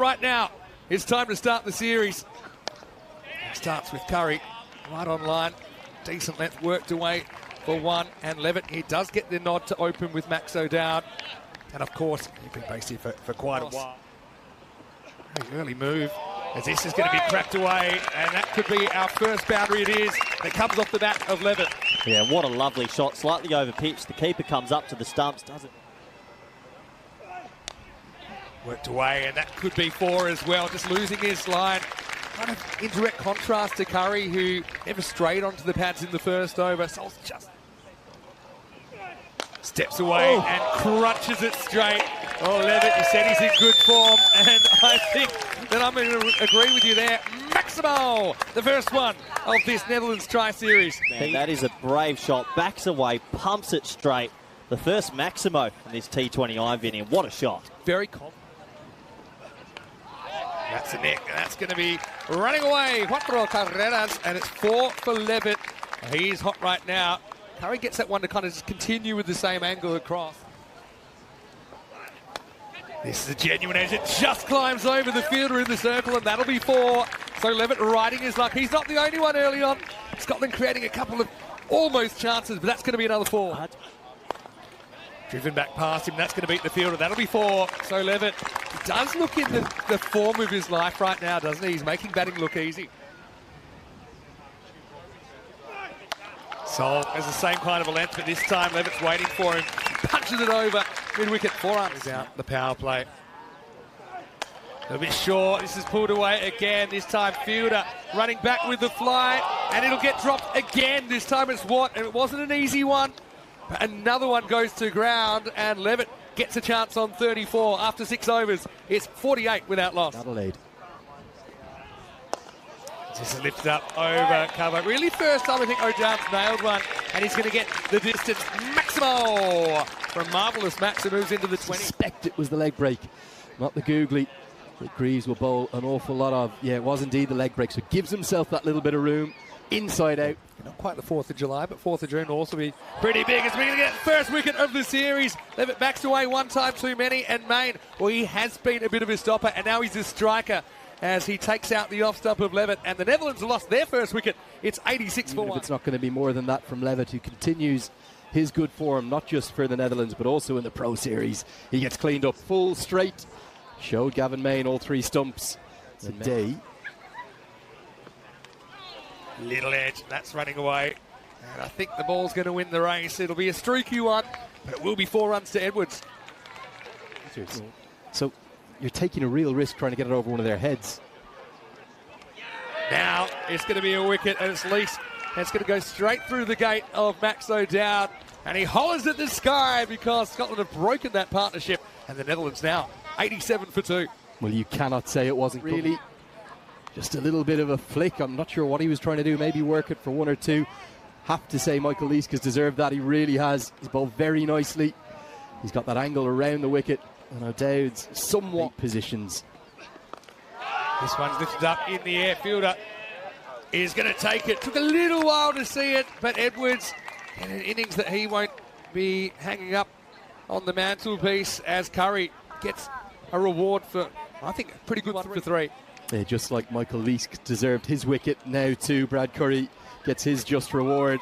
right now. It's time to start the series. It starts with Curry right on line. Decent length worked away for one, and Levitt, he does get the nod to open with Max O'Dowd. And of course, he's been based here for quite a while. Very early move, as this is going to be cracked away, and that could be our first boundary. It is. It comes off the bat of Levitt. Yeah, what a lovely shot. Slightly over pitch. The keeper comes up to the stumps, does it? Worked away, and that could be four as well. Just losing his line. Kind of in direct contrast to Curry, who never strayed onto the pads in the first over. Sol's just steps away and crunches it straight. Oh, Levitt, you said he's in good form, and I think that I'm going to agree with you there. Maximo, the first one of this Netherlands tri-series. Man, that is a brave shot. Backs away, pumps it straight. The first Maximo in this T20I venue. What a shot. Very confident. That's the neck, and that's going to be running away. Cuatro carreras, and it's four for Levitt. He's hot right now. Curry gets that one to kind of just continue with the same angle across. This is a genuine edge. It just climbs over the fielder in the circle, and that'll be four. So Levitt riding his luck. He's not the only one early on. Scotland creating a couple of almost chances, but that's going to be another four. Driven back past him, that's going to beat the fielder. That'll be four. So Levitt does look in the form of his life right now, doesn't he? He's making batting look easy. Sol has the same kind of a length, but this time Levitt's waiting for him. Punches it over. Mid-wicket, 4 runs out. The power play. A bit short. This is pulled away again. This time fielder running back with the fly, and it'll get dropped again. This time it's Watt, and it wasn't an easy one. But another one goes to ground, and Levitt gets a chance on 34 after 6 overs. It's 48 without loss. That'll lead. Just lifted up over cover. Really first time I think O'Dowd's nailed one, and he's going to get the distance. Maximo from Marvellous Max, who moves into the 20. I suspect it was the leg break, not the googly that Greaves will bowl an awful lot of. Yeah, it was indeed the leg break, so gives himself that little bit of room inside out. Not quite the 4th of July, but 4th of June will also be pretty big. As we're going to get first wicket of the series. Levitt backs away one time too many, and Main, well, he has been a bit of a stopper, and now he's a striker as he takes out the off stump of Levitt, and the Netherlands have lost their first wicket. It's 86 for 1. It's not going to be more than that from Levitt, who continues his good form, not just for the Netherlands, but also in the Pro Series. He gets cleaned up full straight. Showed Gavin Main all 3 stumps today. Little edge, that's running away. And I think the ball's going to win the race. It'll be a streaky one, but it will be 4 runs to Edwards. So you're taking a real risk trying to get it over one of their heads. Now it's going to be a wicket, and it's Lease. It's going to go straight through the gate of Max O'Dowd, and he hollers at the sky because Scotland have broken that partnership, and the Netherlands now 87 for 2. Well, you cannot say it wasn't really just a little bit of a flick. I'm not sure what he was trying to do. Maybe work it for 1 or 2. Have to say Michael Leask has deserved that. He really has. He's bowled very nicely. He's got that angle around the wicket, and O'Dowd's somewhat positions. This one's lifted up in the air. Fielder is going to take it. Took a little while to see it, but Edwards in an innings that he won't be hanging up on the mantelpiece, as Curry gets a reward for, I think, a pretty good one for 3. Yeah, just like Michael Leask deserved his wicket, now too Brad Curry gets his just reward.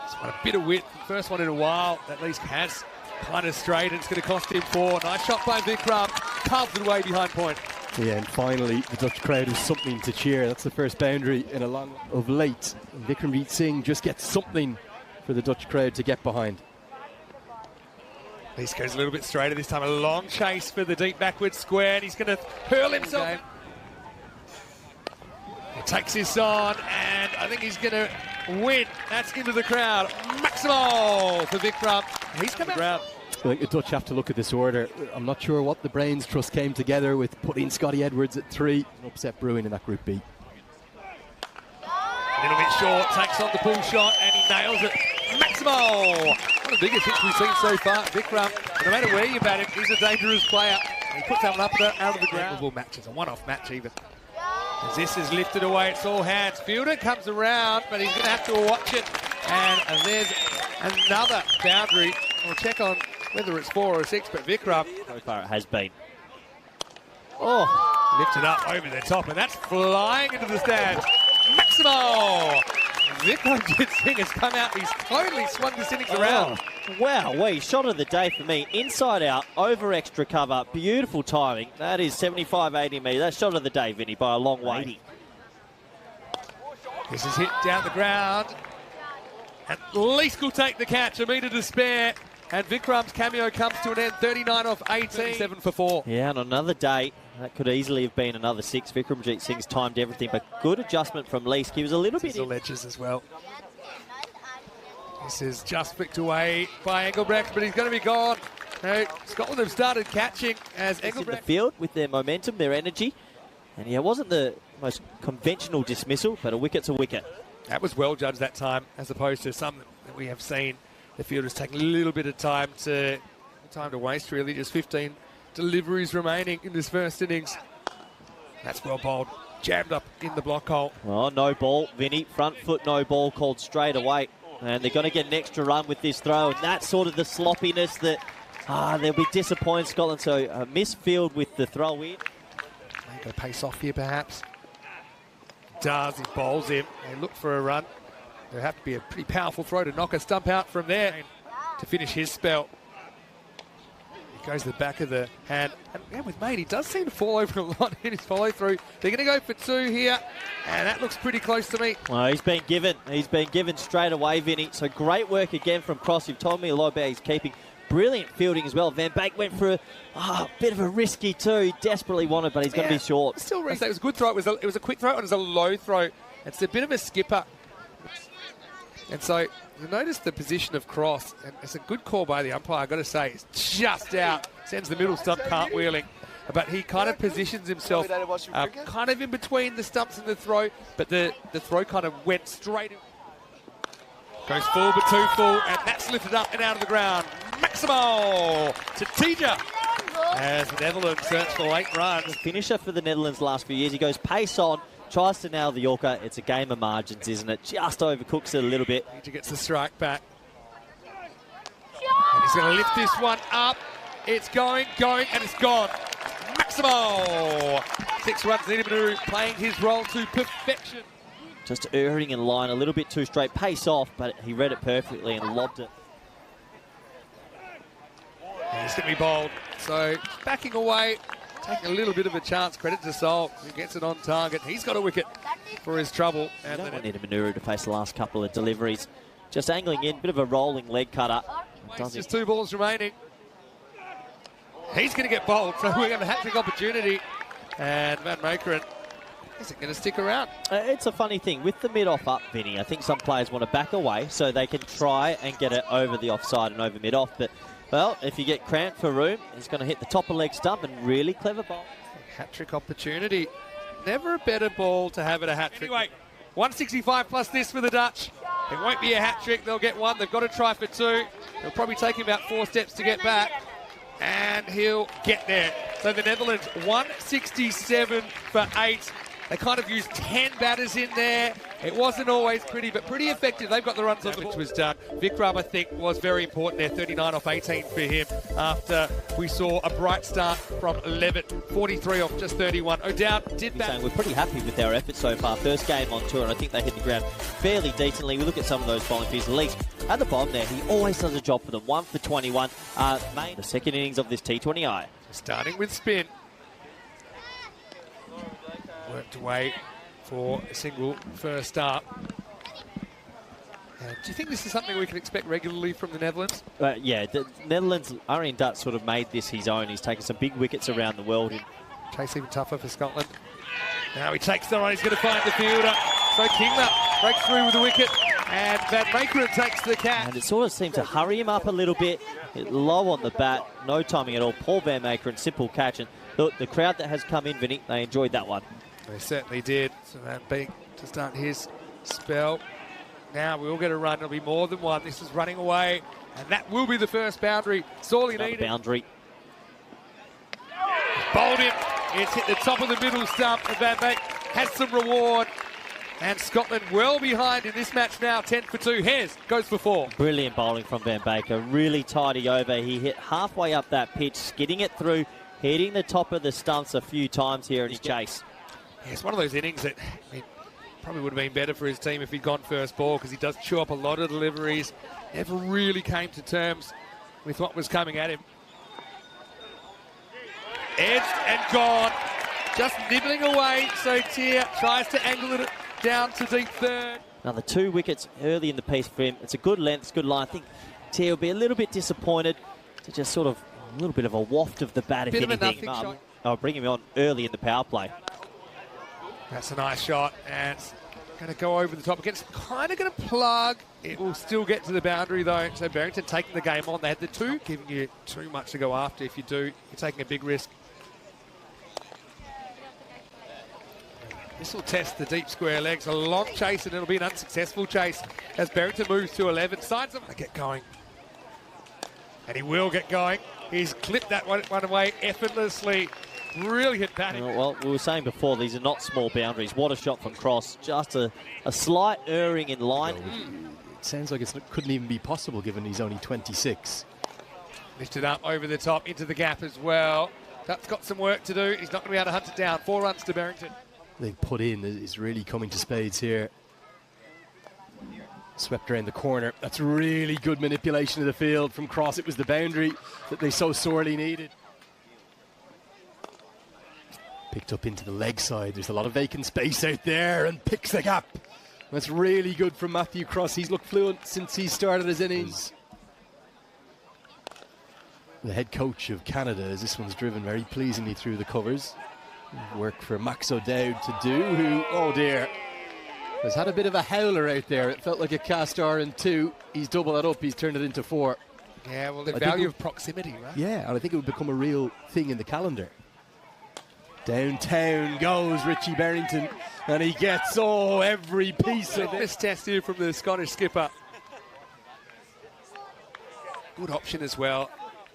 It's got a bit of width. First one in a while that Leask has. Kind of straight, and it's going to cost him 4. Nice shot by Vikram. Carves it away behind point. Yeah, and finally the Dutch crowd has something to cheer. That's the first boundary in a long of late. Vikramjit Singh just gets something for the Dutch crowd to get behind. Leask goes a little bit straighter this time. A long chase for the deep backward square, and he's going to hurl himself. He takes this on, and I think he's going to win. That's into the crowd. Maximo for Vikram. He's come out. I think the Dutch have to look at this order. I'm not sure what the Brains Trust came together with putting Scotty Edwards at 3. An upset brewing in that Group B. A little bit short, takes on the pull shot, and he nails it. Maximo! One of the biggest hits we've seen so far. Vikram, no matter where you bat him, he's a dangerous player. And he puts that one up out of the ground. Matches, a one-off match even. As this is lifted away, it's all hands. Fielder comes around, but he's going to have to watch it. And there's another boundary. We'll check on whether it's 4 or 6, but Vikram. So far it has been. Oh, lifted up over the top, and that's flying into the stands. Maximo! Vikramjit Singh has come out, he's totally swung this innings around. Wow, shot of the day for me. Inside out, over extra cover, beautiful timing. That is 75-80 metres. That's shot of the day, Vinny, by a long way. This is hit down the ground. At least will take the catch, a metre to spare. And Vikram's cameo comes to an end, 39 off 18. 7 for 4. Yeah, on another day, that could easily have been another 6. Vikramjit Singh's timed everything, but good adjustment from Leask. He was a little bit... The ledges as well. This is just flicked away by Engelbrecht, but he's going to be gone. No, Scotland have started catching as Engelbrecht... in the field with their momentum, their energy. And yeah, it wasn't the most conventional dismissal, but a wicket's a wicket. That was well judged that time, as opposed to some that we have seen. The fielders taking a little bit of time to waste, really. Just 15 deliveries remaining in this first innings. That's well bowled. Jammed up in the block hole. Oh, no ball, Vinny. Front foot, no ball called straight away. And they're going to get an extra run with this throw. And that's sort of the sloppiness that they'll be disappointed, Scotland. So a misfield with the throw in. They're going to pace off here, perhaps. Does, he bowls him. They look for a run. There'll have to be a pretty powerful throw to knock a stump out from there to finish his spell. He goes to the back of the hand. And yeah, with Mate, he does seem to fall over a lot in his follow-through. They're going to go for 2 here, and that looks pretty close to me. Well, he's been given straight away, Vinny. So great work again from Cross. You've told me a lot about his keeping. Brilliant fielding as well. Van Beek went for a bit of a risky 2. He desperately wanted, but he's going to be short. Still, it was a good throw. It was a quick throw, and it was a low throw. It's a bit of a skipper. And so you notice the position of Cross, and it's a good call by the umpire, I've got to say. It's just out, sends the middle stump cartwheeling. But he kind of positions himself kind of in between the stumps and the throw, but the throw kind of went straight in. Goes full, but too full, and that's lifted up and out of the ground. Maximo to Tija as the Netherlands search for late runs. Finisher for the Netherlands last few years. He goes pace on, tries to nail the Yorker. It's a game of margins, isn't it? Just overcooks it a little bit. Tija gets the strike back. And he's going to lift this one up. It's going, and it's gone. Maximo! 6 runs, Nidamanuru playing his role to perfection. Just erring in line, a little bit too straight. Pace off, but he read it perfectly and lobbed it. And he's going to be bowled. So backing away, taking a little bit of a chance. Credit to Sol, who gets it on target. He's got a wicket for his trouble. And you don't want Nidamanuru to face the last couple of deliveries. Just angling in, bit of a rolling leg cutter. Just 2 balls remaining. He's going to get bowled, so we're going to have a hat-trick opportunity. And Van Meekeren isn't going to stick around. It's a funny thing. With the mid-off up, Vinny, I think some players want to back away so they can try and get it over the offside and over mid-off. But, well, if you get cramped for room, he's going to hit the top of leg stump and really clever ball. Hat-trick opportunity. Never a better ball to have at a hat-trick. Anyway, 165 plus this for the Dutch. It won't be a hat-trick. They'll get 1. They've got to try for 2. It'll probably take him about 4 steps to get back. And he'll get there. So the Netherlands, 167 for 8. They kind of used 10 batters in there. It wasn't always pretty, but pretty effective. They've got the runs on the ball. Was done. Vikram, I think, was very important there. 39 off 18 for him after we saw a bright start from Levitt. 43 off just 31. O'Dowd did that. We're pretty happy with our efforts so far. First game on tour, and I think they hit the ground fairly decently. We look at some of those volunteers. At least at the bottom there, he always does a job for them. 1 for 21. The second innings of this T20I. Starting with spin. Worked away for a single first up. Do you think this is something we can expect regularly from the Netherlands? Yeah, the Netherlands, Arjen Dutt sort of made this his own. He's taken some big wickets around the world. Chase even tougher for Scotland. Now he takes the run, he's going to find the fielder. So Kingler breaks through with the wicket, and Van Meekeren takes the catch. And it sort of seemed to hurry him up a little bit. Low on the bat, no timing at all. Paul Van Meekeren, simple catch. And the crowd that has come in, Vinny, they enjoyed that one. They certainly did. So Van Beek to start his spell. Now we'll get a run. It'll be more than 1. This is running away, and that will be the first boundary. It's all he needed. Boundary. Bowled him. It's hit the top of the middle stump, and Van Beek has some reward. And Scotland well behind in this match now. 10 for 2. Hares goes for 4. Brilliant bowling from Van Beek. A really tidy over. He hit halfway up that pitch, skidding it through hitting the top of the stumps a few times here in his chase. Yeah, it's one of those innings that probably would have been better for his team if he'd gone first ball, because he does chew up a lot of deliveries. Never really came to terms with what was coming at him. Edged and gone. Just nibbling away. So Tier tries to angle it down to deep third. Another 2 wickets early in the piece for him. It's a good length, it's a good line. I think Tier will be a little bit disappointed to just sort of a little bit of a waft of the bat, if anything. I'll bring him on early in the power play. That's a nice shot, and it's going to go over the top again. It's kind of going to plug. It will still get to the boundary, though. So Barrington taking the game on. They had the 2, giving you too much to go after. If you do, you're taking a big risk. This will test the deep square legs. A long chase, and it'll be an unsuccessful chase as Barrington moves to 11. Signs him to get going. And he will get going. He's clipped that one away effortlessly. Brilliant batting. Well, we were saying before, these are not small boundaries. What a shot from Cross. Just a slight erring in line. It sounds like it couldn't even be possible given he's only 26. Lifted up over the top into the gap as well. That's got some work to do. He's not going to be able to hunt it down. 4 runs to Barrington. They've put in is really coming to spades here. Swept around the corner. That's really good manipulation of the field from Cross. It was the boundary that they so sorely needed. Picked up into the leg side. There's a lot of vacant space out there, and picks the gap. That's really good from Matthew Cross. He's looked fluent since he started his innings. The head coach of Canada, as this one's driven very pleasingly through the covers. Work for Max O'Dowd to do, who, oh dear, has had a bit of a howler out there. It felt like a cast iron 2. He's doubled that up. He's turned it into 4. Yeah, well, the value of proximity, right? Yeah, and I think it would become a real thing in the calendar. Downtown goes Richie Barrington, and he gets every piece of it. This test here from the Scottish skipper. Good option as well.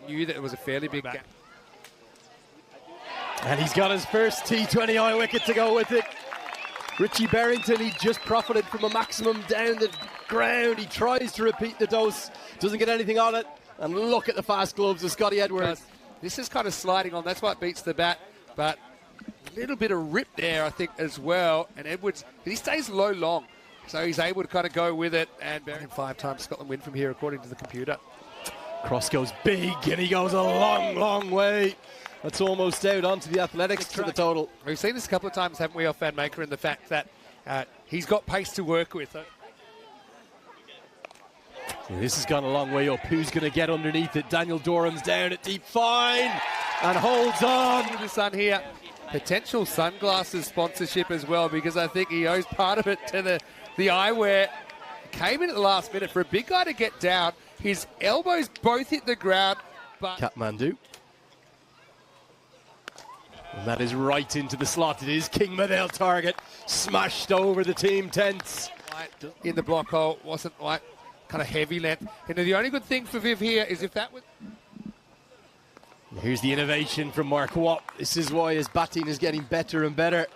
Knew that it was a fairly big gap. And he's got his first T20I wicket to go with it. Richie Barrington, he just profited from a maximum down the ground. He tries to repeat the dose, doesn't get anything on it. And look at the fast gloves of Scotty Edwards. This is kind of sliding on. That's why it beats the bat. But a little bit of rip there, I think, as well. And Edwards, he stays low long. So he's able to kind of go with it. And Barrington 5 times Scotland win from here, according to the computer. Cross goes big, and he goes a long, long way. That's almost out onto the athletics to the total. We've seen this a couple of times, haven't we, off Van Maker, in the fact that he's got pace to work with. Yeah, this has gone a long way up. Who's going to get underneath it? Daniel Doran's down at deep fine and holds on. The sun here. Potential sunglasses sponsorship as well, because I think he owes part of it to the eyewear. Came in at the last minute for a big guy to get down. His elbows both hit the ground. But Kathmandu. And that is right into the slot. It is King Medell target. Smashed over the team tents. In the block hole, wasn't like kind of heavy length. And the only good thing for Viv here is if that was... Here's the innovation from Mark Watt. This is why his batting is getting better and better.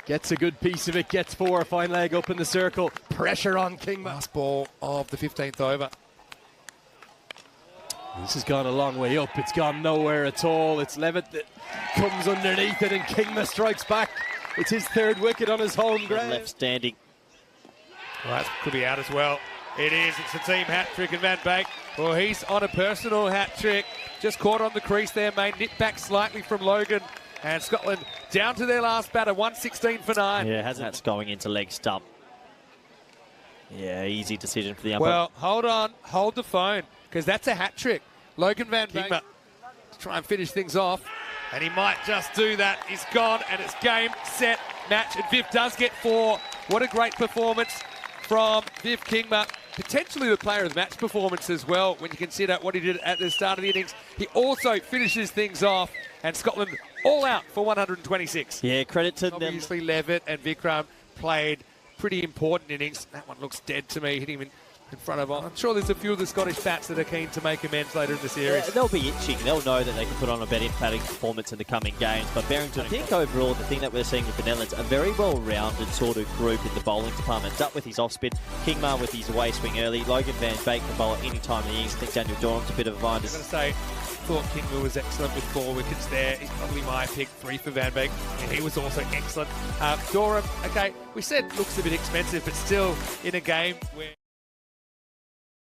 Gets a good piece of it, gets 4, fine leg up in the circle. Pressure on King. Last ball of the 15th over. This has gone a long way up. It's gone nowhere at all. It's Levitt that comes underneath it, and Kingma strikes back. It's his 3rd wicket on his home ground. Left standing. Well, that could be out as well. It is. It's a team hat-trick, and Van Beek, well, he's on a personal hat-trick. Just caught on the crease there, made nip back slightly from Logan. And Scotland down to their last batter, 116 for 9. Yeah, that's going into leg stump. Yeah, easy decision for the umpire. Well, hold on. Hold the phone, because that's a hat-trick. Logan Van Beek to try and finish things off. And he might just do that. He's gone, and it's game, set, match. And Viv does get 4. What a great performance from Viv Kingma. Potentially the player of the match performance as well, when you consider what he did at the start of the innings. He also finishes things off, and Scotland all out for 126. Yeah, credit to them. Obviously, Levitt and Vikram played pretty important innings. That one looks dead to me, hitting him in front of... I'm sure there's a few of the Scottish bats that are keen to make amends later in the series. Yeah, they'll be itching. They'll know that they can put on a better emphatic performance in the coming games. But Barrington, I think overall, the thing that we're seeing with the Netherlands, a very well-rounded sort of group in the bowling department. Dutt with his off-spin, Kingma with his away swing early, Logan Van Beek can bowl at any time in the innings. I think Daniel Doran's a bit of a bind. I'm going to say thought Kingma was excellent with 4 wickets there. He's probably my pick. 3 for Van Beek, and he was also excellent. Durham, okay, we said looks a bit expensive, but still in a game where...